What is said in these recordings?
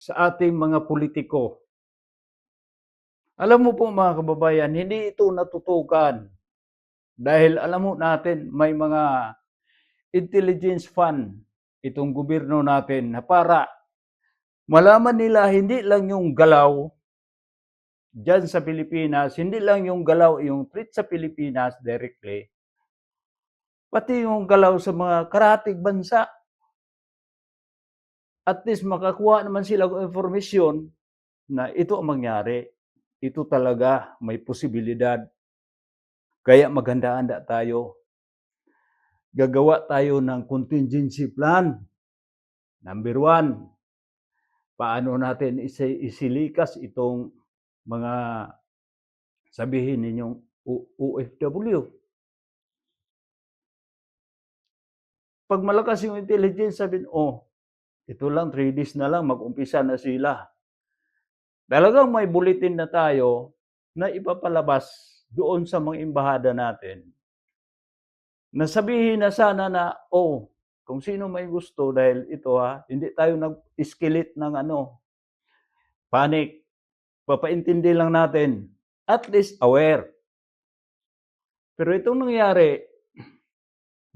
sa ating mga politiko. Alam mo po mga kababayan, hindi ito natutukan dahil alam mo natin may mga intelligence fund itong gobyerno natin na para malaman nila hindi lang yung galaw dyan sa Pilipinas, hindi lang yung galaw, yung threat sa Pilipinas directly, pati yung galaw sa mga karatig bansa. At least makakuha naman sila ng informasyon na ito ang mangyari. Ito talaga may posibilidad. Kaya maghanda-handa tayo. Gagawa tayo ng contingency plan. Number 1, paano natin isilikas itong mga sabihin ninyong OFW. Pag malakas yung intelligence, sabihin, ito lang, 3 days na lang, mag-umpisa na sila. Talagang may bulletin na tayo na ipapalabas doon sa mga embahada natin. Nasabihin na sana na, kung sino may gusto, dahil ito hindi tayo nag-escalate ng panic. Papaintindi lang natin, at least aware. Pero itong nangyari,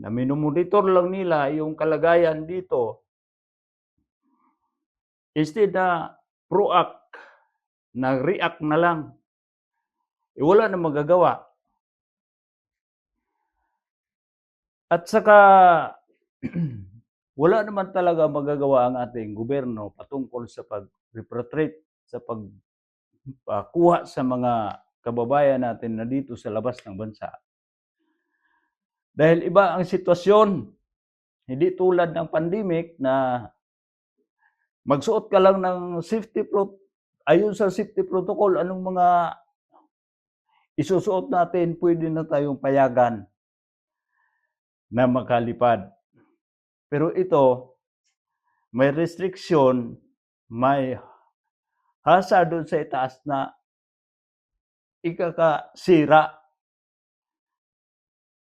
na minomonitor lang nila yung kalagayan dito, instead na proact, nag-react na lang, wala na magagawa. At saka, wala naman talaga magagawa ang ating gobyerno patungkol sa pag-repatriate, sa pagkuha sa mga kababayan natin na dito sa labas ng bansa. Dahil iba ang sitwasyon, hindi tulad ng pandemic na magsuot ka lang ng ayon sa safety protocol, anong mga isusuot natin, pwede na tayong payagan na makalipad. Pero ito, may restriction, may hazard doon sa itaas na ikakasira.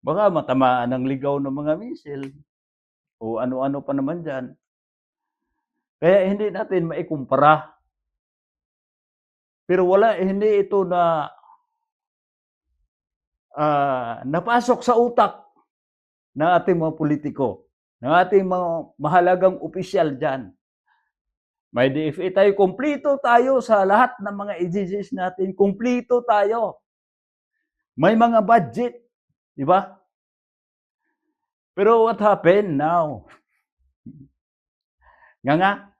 Baka matamaan ng ligaw ng mga misil o ano-ano pa naman dyan. Kaya hindi natin maikumpara. Pero hindi ito na napasok sa utak ng ating mga politiko, ng ating mga mahalagang opisyal dyan. May DFA tayo, kumplito tayo sa lahat ng mga agencies natin, kumplito tayo. May mga budget, di ba? Pero what happened now? Nga.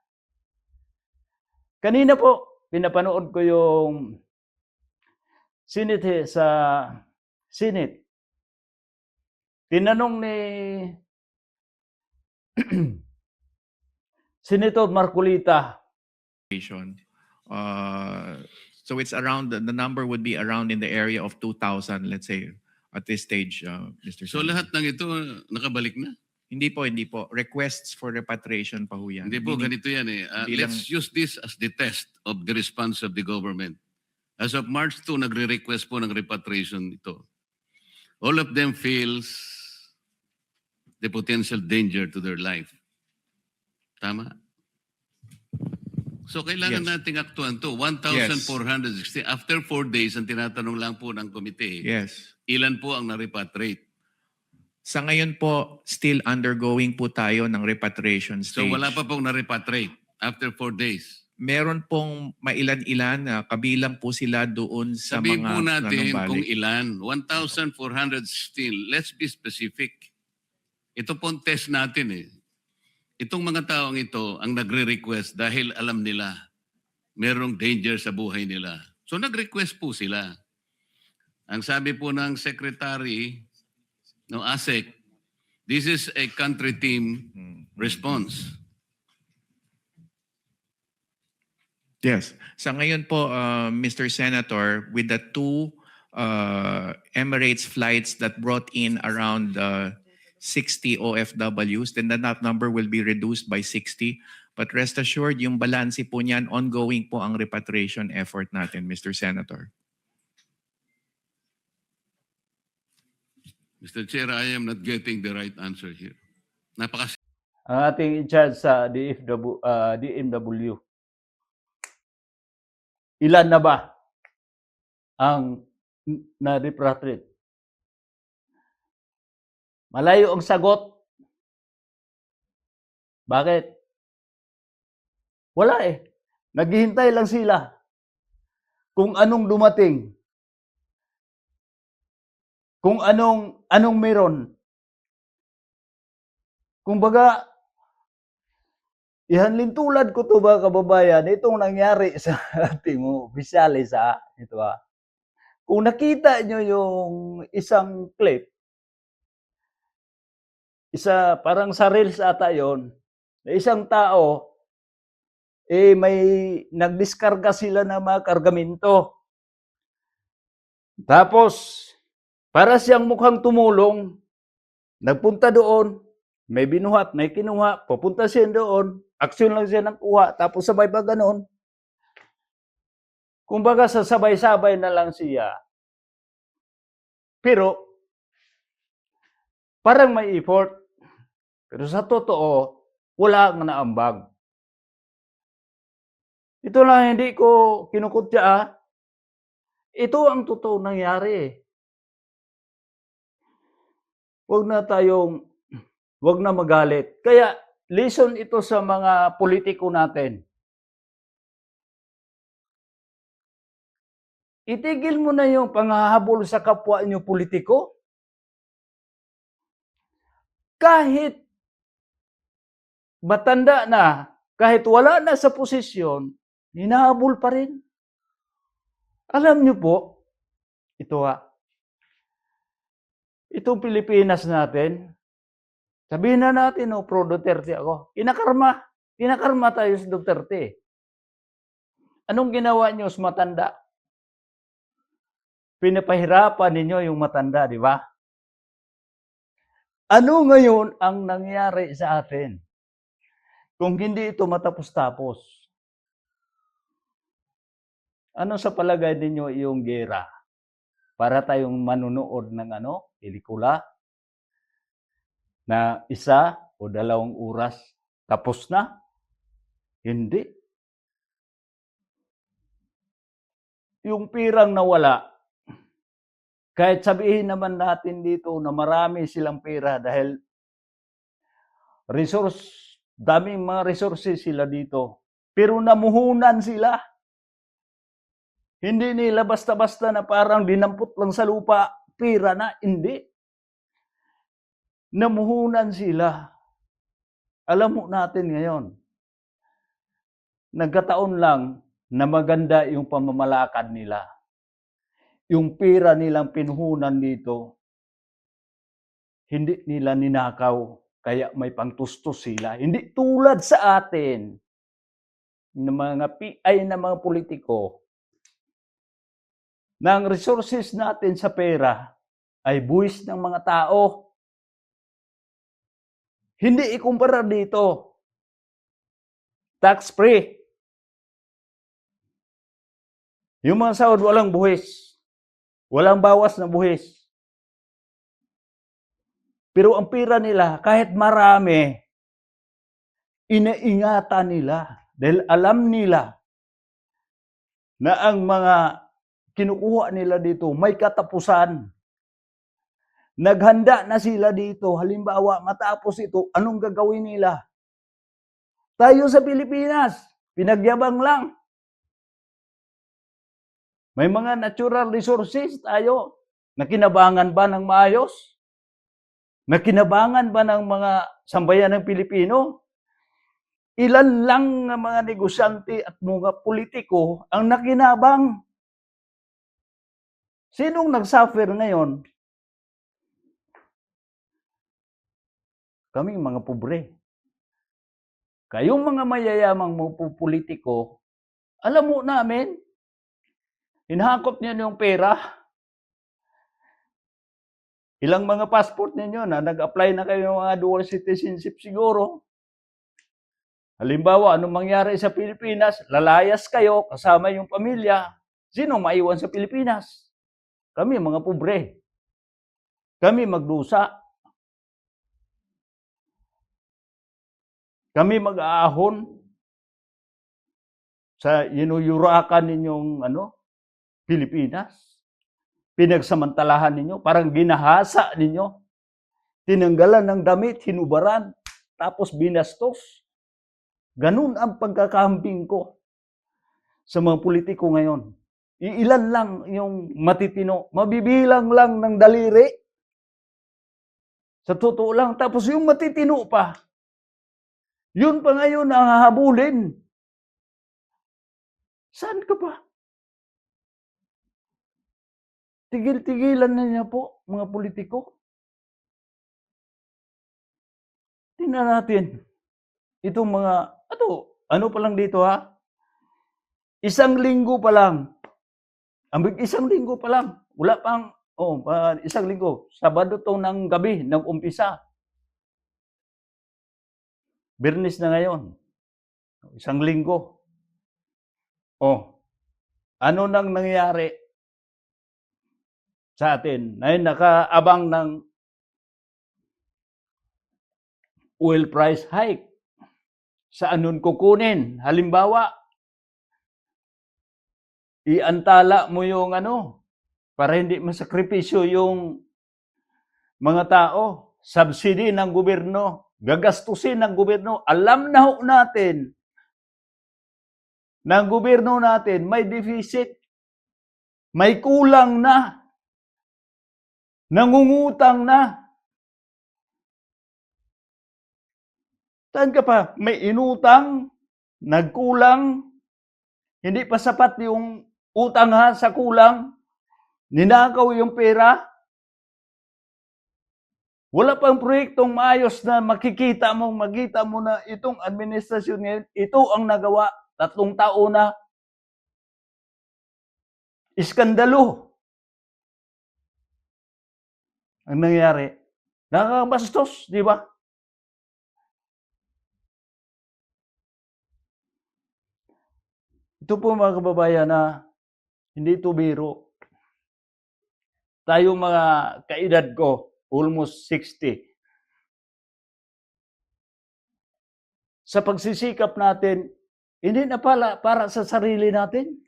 Kanina po, pinapanood ko yung Senate sa Senate. Tinanong ni Senator Marcolita. So it's around, the number would be around in the area of 2,000, let's say, at this stage, Mr. So Senator. lahat ng ito nakabalik na? Hindi po. Requests for repatriation pa ho yan. Hindi po, ganito yan eh. Let's use this as the test of the response of the government. As of March 2, nagre-request po ng repatriation ito. All of them feels the potential danger to their life. Tama? So kailangan nating aktuan to. 1,460. After 4 days, ang tinatanong lang po ng komite, Yes. ilan po ang na-repatriate? Sa ngayon po, still undergoing po tayo ng repatriation So stage. wala pa pong na-repatriate after 4 days. Meron pong mailan-ilan, kabilang po sila doon sa Sabihin mga po natin nanumbalik. kung ilan. 1,416. Let's be specific. Ito pong test natin eh. Itong mga taong ito ang nagre-request dahil alam nila merong danger sa buhay nila. So nag-request po sila. Ang sabi po ng secretary, no, ASEC, this is a country team response. Yes. Sa ngayon po, Mr. Senator, with the 2 Emirates flights that brought in around 60 OFWs, then that number will be reduced by 60. But rest assured, yung balanse po niyan, ongoing po ang repatriation effort natin, Mr. Senator. Mr. Chair, I am not getting the right answer here. Ang ating in charge sa DMW, Ilan na ba ang na-repatriate? Malayo ang sagot. Bakit? Wala eh. Naghihintay lang sila kung anong dumating. Kung anong meron. Kung baga, ihanlintulad ko to ba kababayan, itong nangyari sa ating opisyalis ito Kung nakita nyo yung isang clip, parang sa reels ata yon, na isang tao, may nagdiskarga sila ng mga kargamento. Tapos, para siyang mukhang tumulong, nagpunta doon, may binuhat, may kinuha, pupunta siya doon, aksyon lang siya ng kuha, tapos sabay pa ganoon. Kumbaga sasabay-sabay na lang siya. Pero, parang may effort. Pero sa totoo, wala nga naambag. Ito lang hindi ko kinukutya. Ito ang totoo nangyari. Huwag na magalit. Kaya, lesson ito sa mga politiko natin. Itigil mo na yung panghahabol sa kapwa niyo politiko. Kahit matanda na, kahit wala na sa posisyon, hinahabol pa rin. Alam niyo po, itong Pilipinas natin, sabihin na natin, pro Duterte ako. Kinakarma tayo sa Duterte. Anong ginawa niyo sa matanda? Pinapahirapan ninyo yung matanda, di ba? Ano ngayon ang nangyari sa atin? Kung hindi ito matapos-tapos. Ano sa palagay ninyo yung gera? Para tayong manunood ng pelikula na 1 o 2 oras tapos na? Hindi. Yung pirang nawala, kahit sabihin naman natin dito na marami silang pera dahil daming mga resources sila dito. Pero namuhunan sila. Hindi nila basta-basta na parang dinampot lang sa lupa, pera na, hindi. Namuhunan sila. Alam mo natin ngayon, nagkataon lang na maganda yung pamamalakad nila. Yung pera nilang pinuhunan dito, hindi nila ninakaw, kaya may pangtustos sila. Hindi tulad sa atin, ng mga PI na mga politiko, na ang resources natin sa pera ay buwis ng mga tao. Hindi ikumpara dito. Tax-free. Yung mga sahod walang buwis. Walang bawas na buwis. Pero ang pera nila, kahit marami, inaingatan nila. Dahil alam nila na ang mga kinukuha nila dito may katapusan. Naghanda na sila dito. Halimbawa, matapos ito, anong gagawin nila? Tayo sa Pilipinas, pinagyabang lang. May mga natural resources tayo. Nakinabangan ba ng maayos? Nakinabangan ba ng mga sambayan ng Pilipino? Ilan lang ng mga negosyante at mga politiko ang nakinabang. Sinong nagsuffer ngayon? Kaming mga pobre. Kayong mga mayayamang mga politiko, alam mo namin, hinahakot niyo yung pera. Ilang mga passport ninyo na nag-apply na kayo ng mga dual citizenship siguro. Halimbawa, anong mangyari sa Pilipinas? Lalayas kayo kasama yung pamilya. Sino maiwan sa Pilipinas? Kami mga pobre. Kami magdusa. Kami mag-aahon. sa inuyurakan ninyong Pilipinas. Pinagsamantalahan ninyo, parang ginahasa ninyo. Tinanggalan ng damit, hinubaran, tapos binastos. Ganun ang pagkakahambing ko sa mga politiko ngayon. Iilan lang yung matitino. Mabibilang lang ng daliri. Sa totoo lang. Tapos yung matitino pa, yun pa ngayon ang hahabulin. Saan ka pa? Tigil-tigilan na niya po, mga politiko. Tingnan natin. Itong mga, ano pa lang dito ha? Isang linggo pa lang. Isang linggo pa lang. Wala pang, isang linggo. Sabado to ng gabi, ng umpisa. Biyernes na ngayon. Isang linggo. Ano nang nangyari sa atin? Ngayon nakaabang ng oil price hike. Saan nun kukunin? Halimbawa, iantala mo yung para hindi masakripisyo yung mga tao. Subsidy ng gobyerno. Gagastusin ng gobyerno. Alam na ho natin ng gobyerno natin may deficit. May kulang na. Nangungutang na. Saan ka pa? May inutang, nagkulang, hindi pa sapat yung utang sa kulang, ninakaw yung pera. Wala pang proyektong maayos na magkita mo na itong administrasyon ngayon, ito ang nagawa, 3 taon na. Iskandalo. Ang nangyari, nakakabastos, di ba? Ito po mga kababayan na hindi ito biro. Tayo mga kaedad ko, almost 60. Sa pagsisikap natin, hindi na para sa sarili natin.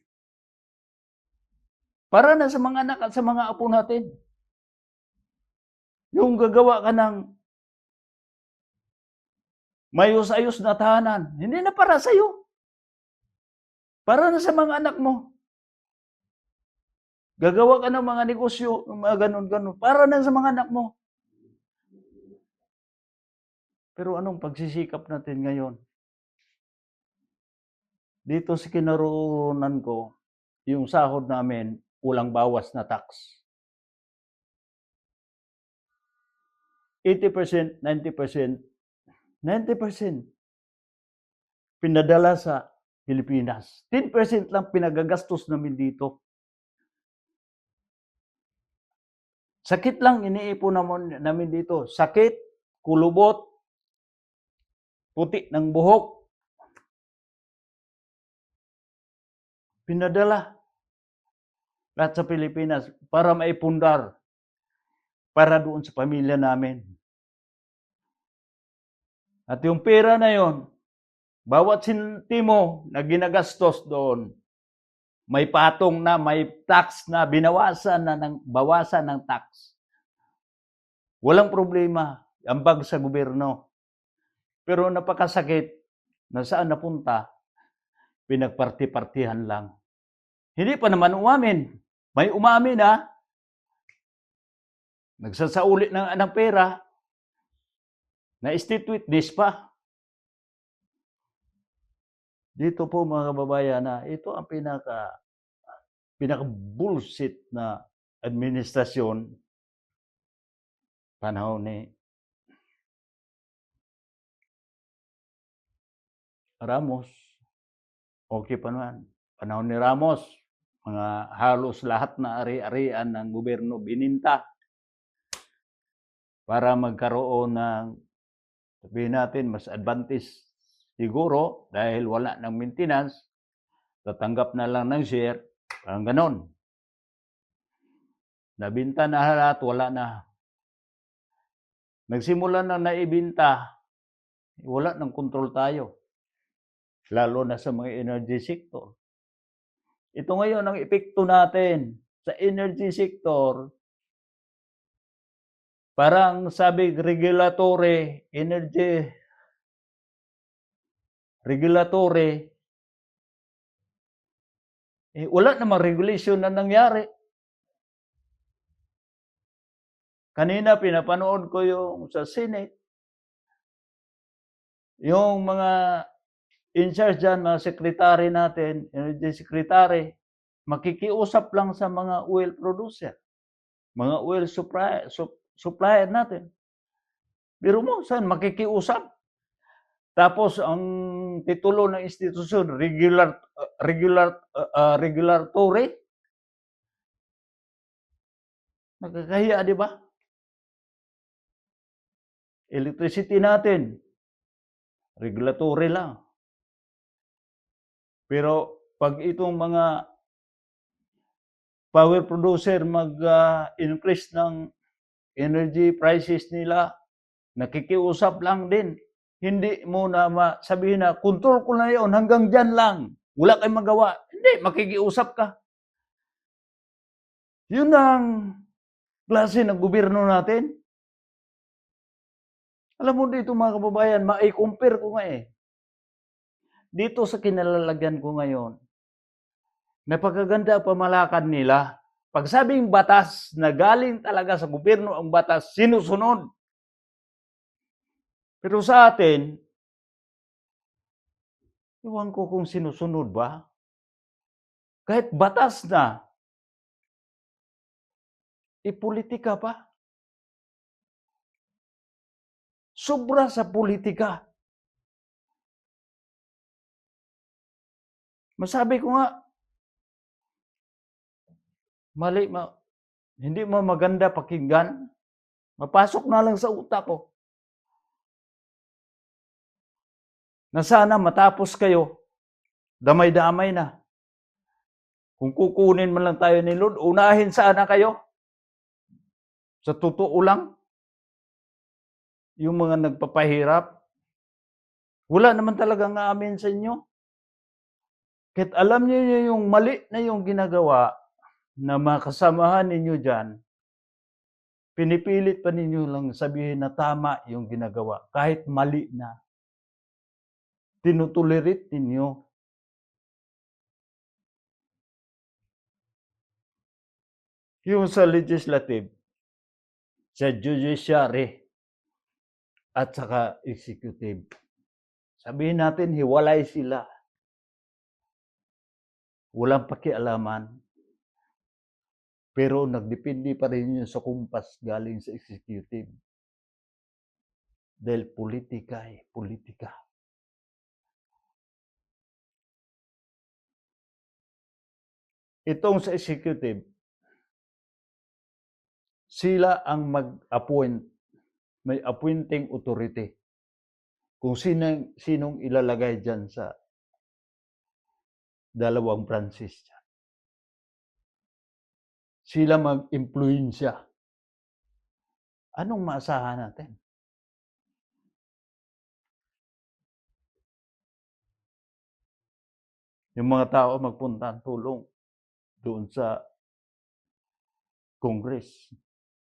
Para na sa mga anak at sa mga apo natin. Yung gagawa ka ng mayos-ayos na tahanan, hindi na para sa'yo. Para na sa mga anak mo. Gagawa ka ng mga negosyo, mga ganun-ganun. Para na sa mga anak mo. Pero anong pagsisikap natin ngayon? Dito sa kinaroonan ko, yung sahod namin, walang bawas na tax. 80%, 90%, 90% pinadala sa Pilipinas. 10% lang pinagagastos namin dito. Sakit lang iniipon namin dito. Sakit, kulubot, puti ng buhok. Pinadala lahat sa Pilipinas para maipundar para doon sa pamilya namin. At yung pera na yon, bawat sentimo na ginagastos doon, may patong na, may tax na, bawasan ng tax. Walang problema, ambag sa gobyerno. Pero napakasakit na saan napunta, pinagparti-partihan lang. Hindi pa naman umamin. May umamin nagsasauli ng pera, na state witness pa. Dito po mga kababayan na ito ang pinaka-bullshit na administrasyon panahon ni Ramos. Okay pa naman. Panahon ni Ramos, mga halos lahat na ari-arian ng gobyerno bininta para magkaroon ng, sabihin natin, mas advantage siguro dahil wala ng maintenance, tatanggap na lang ng share, parang ganon. Nabinta na lahat, wala na. Nagsimula na naibinta, wala ng kontrol tayo. lalo na sa mga energy sector. Ito ngayon ang epekto natin sa energy sector. Parang sabi energy regulatory, wala namang regulation na nangyari. Kanina pinapanood ko yung sa Senate, yung mga in charge dyan, mga secretary natin, energy secretary, makikiusap lang sa mga oil producer, mga oil supplier natin. Pero mo, saan makikiusap? Tapos ang titulo ng institusyon, regulatory. Nakakahiya, di ba? Electricity natin, regulatory lang. Pero pag itong mga power producer mag-increase ng energy prices nila, nakikiusap lang din. Hindi mo na sabihin na, control ko na yun, hanggang dyan lang. Wala kayong magawa. Hindi, makikiusap ka. Yun ang klase ng gobyerno natin. Alam mo dito mga kababayan, ma-compare ko nga eh. Dito sa kinalalagyan ko ngayon, napakaganda pamalakan nila. Pag sabing batas na galing talaga sa gobyerno ang batas, sinusunod. Pero sa atin, iwan ko kung sinusunod ba. Kahit batas na, ipolitika pa. Sobra sa politika. Masabi ko nga, hindi mo maganda pakinggan, mapasok na lang sa utak ko. Na sana matapos kayo, damay-damay na. Kung kukunin man lang tayo ni Lord, unahin sana kayo. Sa totoo lang, yung mga nagpapahirap, wala naman talagang amin sa inyo. Kahit alam niyo yung mali na yung ginagawa na makasamahan ninyo dyan, pinipilit pa ninyo lang sabihin na tama yung ginagawa, kahit mali na. Tinutolerate ninyo. Yung sa legislative, sa judiciary, at saka executive. Sabihin natin, hiwalay sila. Walang pakialaman. Pero nagdepende pa rin yun sa kumpas galing sa executive. Dahil politika eh, politika. Itong sa executive, sila ang mag-appoint, may appointing authority. Kung sinong ilalagay dyan sa dalawang branches dyan. Sila mag-impluensya. Anong maasahan natin? Yung mga tao magpunta ang tulong doon sa Congress.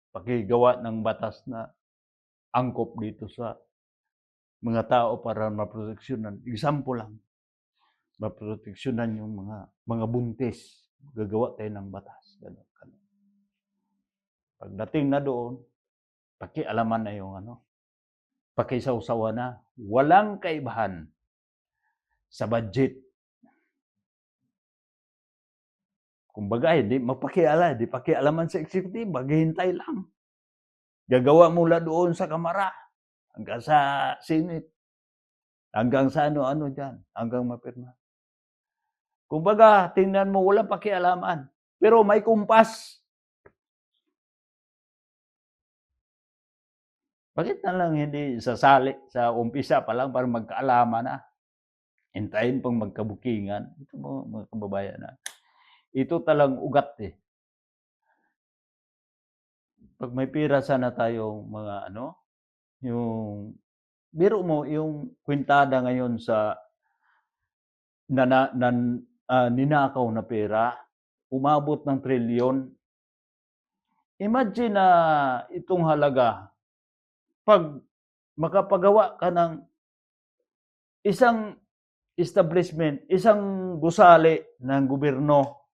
Pakigawa ng batas na angkop dito sa mga tao para maproteksyonan. Example lang. Maproteksyonan yung mga buntis. Gagawa tayo ng batas. Ganun. Pagdating na doon, pakialaman na yung pakisawsawa na. Walang kaibahan sa budget. Kumbaga, hindi pakialaman sa executive, maghihintay lang. Gagawa mula doon sa kamara, hanggang sa Senate, hanggang sa ano-ano dyan, hanggang mapirma. Kumbaga, tingnan mo, walang pakialaman. Pero may kumpas. Bakit na lang hindi sasali sa umpisa pa lang para magkaalaman na? Hintayin pang magkabukingan. Ito mga kababayan na. Ito talang ugat eh. Pag may pira sana tayong mga yung biro mo yung kwintada ngayon sa ninakaw na pera, umabot ng trilyon. Imagine na itong halaga, 'pag makapagawa ka ng isang establishment, isang gusali ng gobyerno,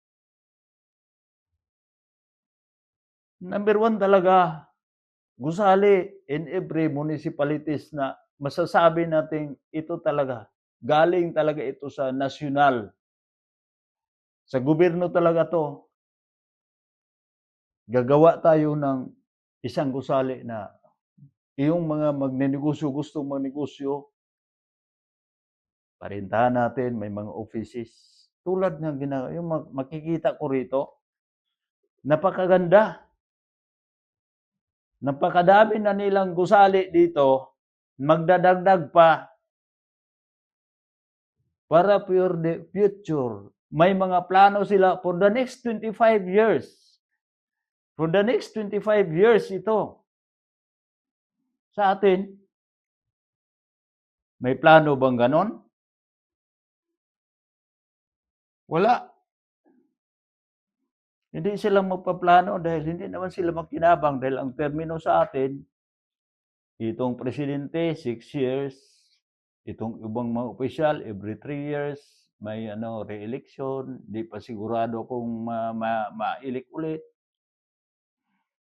number 1 talaga, gusali in every municipalities na masasabi nating ito talaga, galing talaga ito sa nasyonal. Sa gobyerno talaga 'to. Gagawa tayo ng isang gusali na yung mga magnenegosyo, gustong magnegosyo, parentahan natin, may mga offices. Tulad ng yung makikita ko rito, napakaganda. Napakadami na nilang gusali dito, magdadagdag pa para for the future. May mga plano sila for the next 25 years. For the next 25 years ito. Sa atin, may plano bang ganon? Wala. Hindi sila magpaplano dahil hindi naman sila makinabang dahil ang termino sa atin, itong presidente, 6 years, itong ibang mga opisyal, every 3 years, may re-election, di pa sigurado kung ma-elect ulit.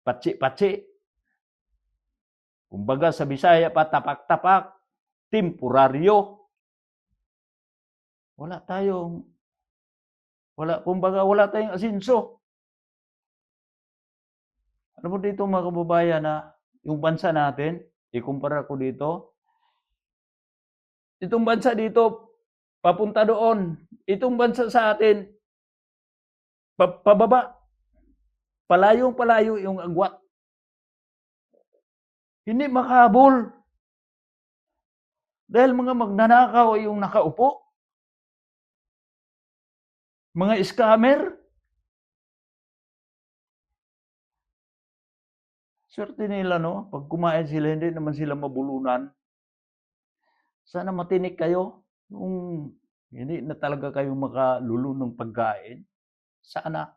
Patsi-patsi. Kumbaga sa Bisaya pa, tapak-tapak, temporaryo. Kumbaga wala tayong asenso. Ano mo dito mga kababayan na yung bansa natin, ikumpara ko dito, itong bansa dito, papunta doon. Itong bansa sa atin, pababa. Palayong-palayo yung agwat. Hindi makahabol. Dahil mga magnanakaw yung nakaupo. Mga scammer. Swerte nila, no? Pag kumain sila, hindi naman sila mabulunan. Sana matinik kayo. Kung hindi na talaga kayo makalulunong pagkain. Sana.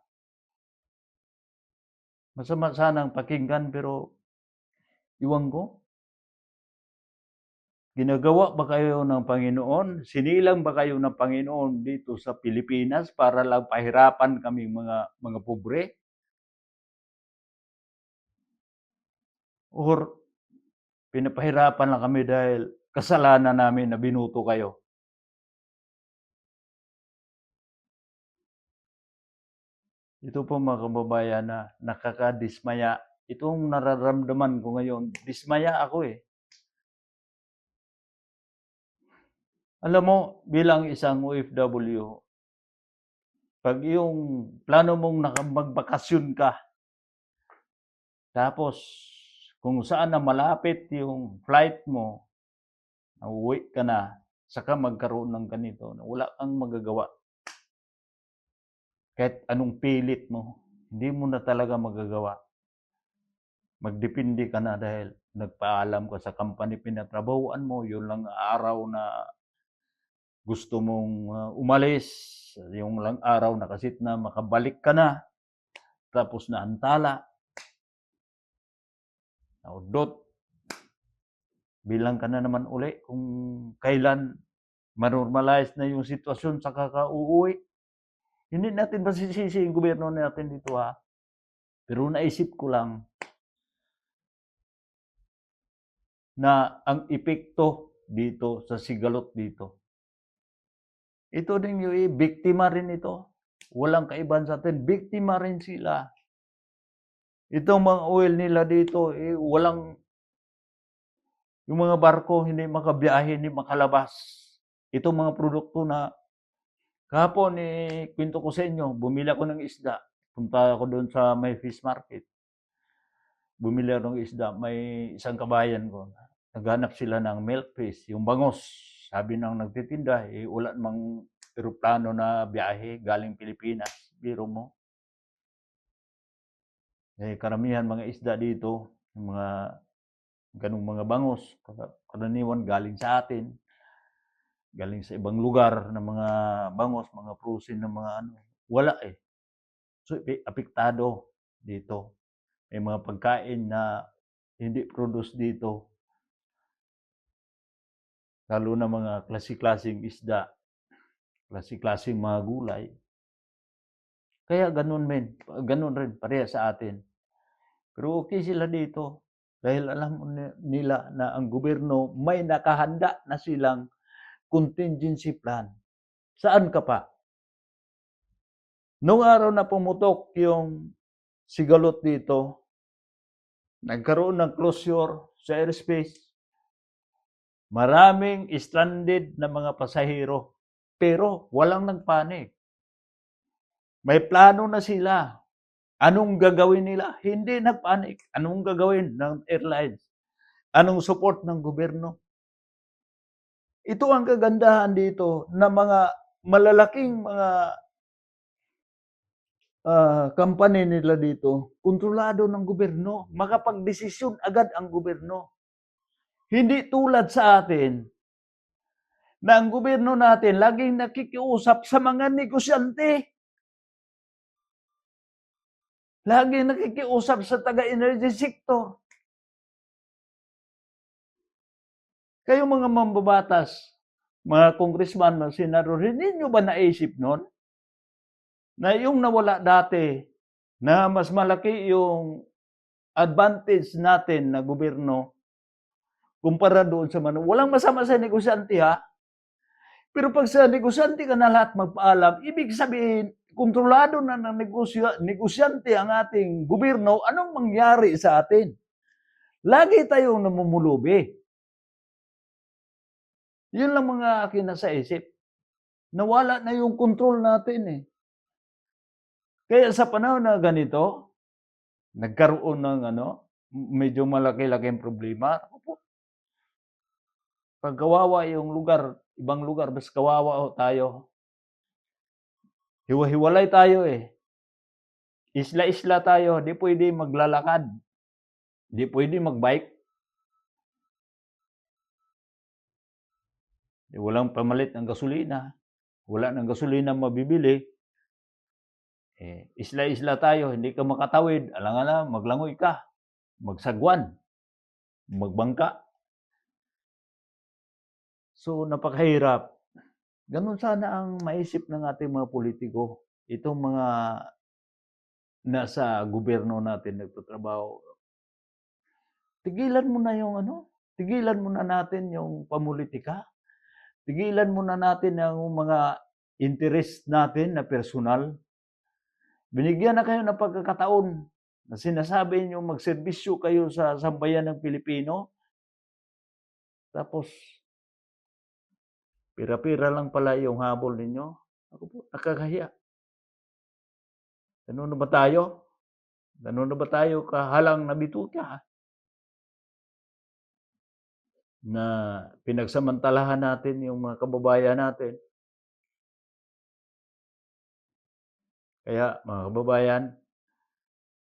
Masama sanang pakinggan pero iwan ko. Ginagawa ba kayo ng Panginoon? Sinilang ba kayo ng Panginoon dito sa Pilipinas para lang pahirapan kami mga pobre? Or pinapahirapan lang kami dahil kasalanan namin na binuto kayo? Ito po mga kababayan na nakakadismaya. Itong nararamdaman ko ngayon, dismaya ako eh. Alam mo, bilang isang OFW, pag yung plano mong magbakasyon ka, tapos kung saan na malapit yung flight mo, nauwi ka na, saka magkaroon ng ganito, wala kang magagawa. Kahit anong pilit mo, hindi mo na talaga magagawa. Magdepende ka na dahil nagpaalam ka sa company pinatrabahuan mo, yun lang araw na gusto mong umalis, yung lang araw na kasit na makabalik ka na, tapos naantala, naudot, bilang ka na naman uli kung kailan manormalize na yung sitwasyon sa kakauuwi. Hindi natin masisisi yung gobyerno natin dito ha. Pero naisip ko lang na ang epekto dito sa sigalot dito. Ito din yung biktima rin ito. Walang kaibahan sa atin. Biktima rin sila. Itong mga oil nila dito, walang, yung mga barko hindi makabiyahe, hindi makalabas. Itong mga produkto na kahapon, kwento ko sa inyo, bumili ako ng isda. Punta ako doon sa may fish market. Bumili ako ng isda. May isang kabayan ko. Naghanap sila ng milk fish, yung bangos. Sabi ng nagtitinda, wala namang eroplano na biyahe galing Pilipinas. Biro mo. Karamihan mga isda dito, yung mga ganung mga bangos, karaniwan galing sa atin. galing sa ibang lugar na mga bangos, mga prusin ng mga ano. Wala eh. So, apektado dito. May mga pagkain na hindi produce dito. Lalo na mga klase-klaseng isda, klase-klaseng mga gulay. Kaya ganun rin, pareha sa atin. Pero okay sila dito dahil alam nila na ang gobyerno may nakahanda na silang contingency plan. Saan ka pa? Nung araw na pumutok yung sigalot dito, nagkaroon ng closure sa airspace. Maraming stranded na mga pasahero. Pero walang nagpanik. May plano na sila. Anong gagawin nila? Hindi nagpanik. Anong gagawin ng airlines? Anong support ng gobyerno? Ito ang kagandahan dito na mga malalaking mga company nila dito, kontrolado ng gobyerno. Makapagdesisyon agad ang gobyerno. Hindi tulad sa atin na ang gobyerno natin laging nakikiusap sa mga negosyante. Laging nakikiusap sa taga-energy sector. Kayo mga mambabatas, mga congressman, mga senador, hindi nyo ba naisip nun? Na yung nawala dati, na mas malaki yung advantage natin na gobyerno kumpara doon sa mga, walang masama sa negosyante ha. Pero pag sa negosyante ka na lahat magpaalam, ibig sabihin, kontrolado na ng negosyante ang ating gobyerno, anong mangyari sa atin? Lagi tayong namumulubi. Yun lang mga akin na sa isip. Nawala na yung control natin eh. Kaya sa panahon na ganito, nagkaroon ng medyo malaki-laking problema. Pag kawawa yung lugar, ibang lugar, mas kawawa tayo. Hiwa-hiwalay tayo eh. Isla-isla tayo, di pwede maglalakad. Di pwede magbike. Walang pamalit ng gasolina. Wala ng gasolina mabibili. Isla-isla tayo, hindi ka makatawid. Alang-alang, maglangoy ka. Magsagwan. Magbangka. So, napakahirap. Ganun sana ang maisip ng ating mga politiko. Itong mga nasa gobyerno natin nagtatrabaho. Tigilan mo na yung tigilan mo na natin yung pamulitika. Tigilan mo na natin ang mga interest natin na personal. Binigyan na kayo ng pagkakataon na sinasabi niyo magserbisyo kayo sa sambayan ng Pilipino. Tapos, pira-pira lang pala yung habol ninyo. Ako po, nakakahiya. Ganun na ba tayo? Ganun na ba tayo kahalang na bituta? Na pinagsamantalahan natin yung mga kababayan natin. Kaya mga kababayan,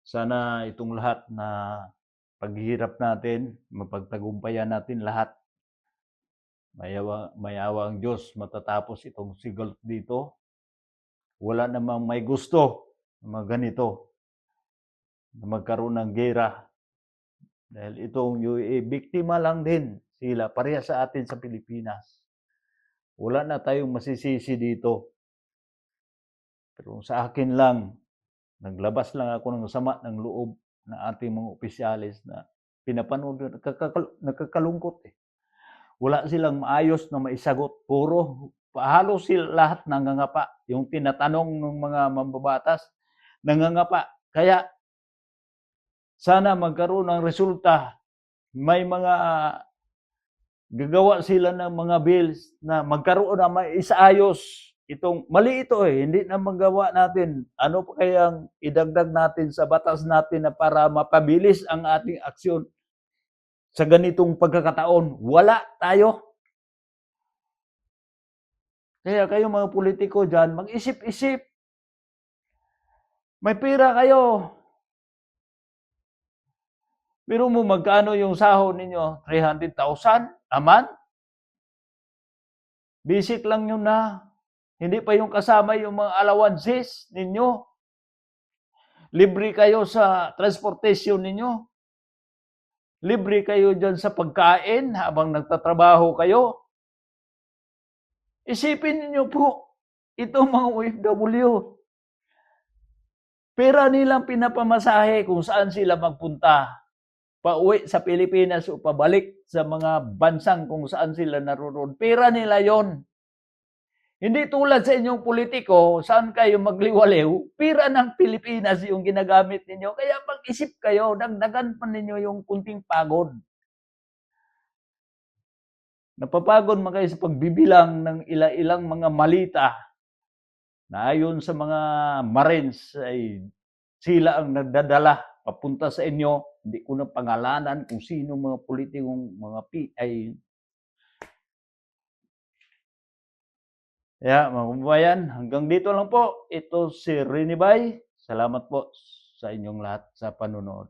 sana itong lahat na paghihirap natin, mapagtagumpayan natin lahat. May awa ang Diyos matatapos itong sigalot dito. Wala namang may gusto na mga ganito na magkaroon ng gera. Dahil itong biktima lang din sila, pareha sa atin sa Pilipinas. Wala na tayong masisisi dito. Pero sa akin lang, naglabas lang ako ng sama ng loob ng ating mga opisyalis na pinapanood, nakakalungkot eh. Wala silang maayos na maisagot. Puro, halos sila lahat nangangapa. Yung tinatanong ng mga mambabatas, nangangapa. Kaya, sana magkaroon ng resulta. May mga gagawa sila ng mga bills na magkaroon na maisaayos. Itong mali ito eh, hindi na magawa natin. Ano pa kayang idagdag natin sa batas natin na para mapabilis ang ating aksyon sa ganitong pagkakataon? Wala tayo. Kaya kayo mga politiko dyan, mag-isip-isip. May pera kayo. Pero mo magkano yung sahod ninyo? 300,000 a month? Visit lang yun na. Hindi pa yung kasama yung mga allowances ninyo. Libre kayo sa transportation ninyo. Libre kayo dyan sa pagkain habang nagtatrabaho kayo. Isipin niyo po, itong mga OFW, pera nilang pinapamasahe kung saan sila magpunta. Pauwi sa Pilipinas o pabalik sa mga bansang kung saan sila naroon. Pera nila yon. Hindi tulad sa inyong politiko, saan kayo magliwaliw, pera ng Pilipinas yung ginagamit ninyo. Kaya mag-isip kayo, dagdagan pa ninyo yung kunting pagod. Napapagod man kayo sa pagbibilang ng ilang mga malita na ayon sa mga Marines ay sila ang nagdadala papunta sa inyo. Hindi ko na pangalanan kung sino mga politikong mga ay. Kaya mga kababayan, hanggang dito lang po. Ito si Rinibay. Salamat po sa inyong lahat sa panonood.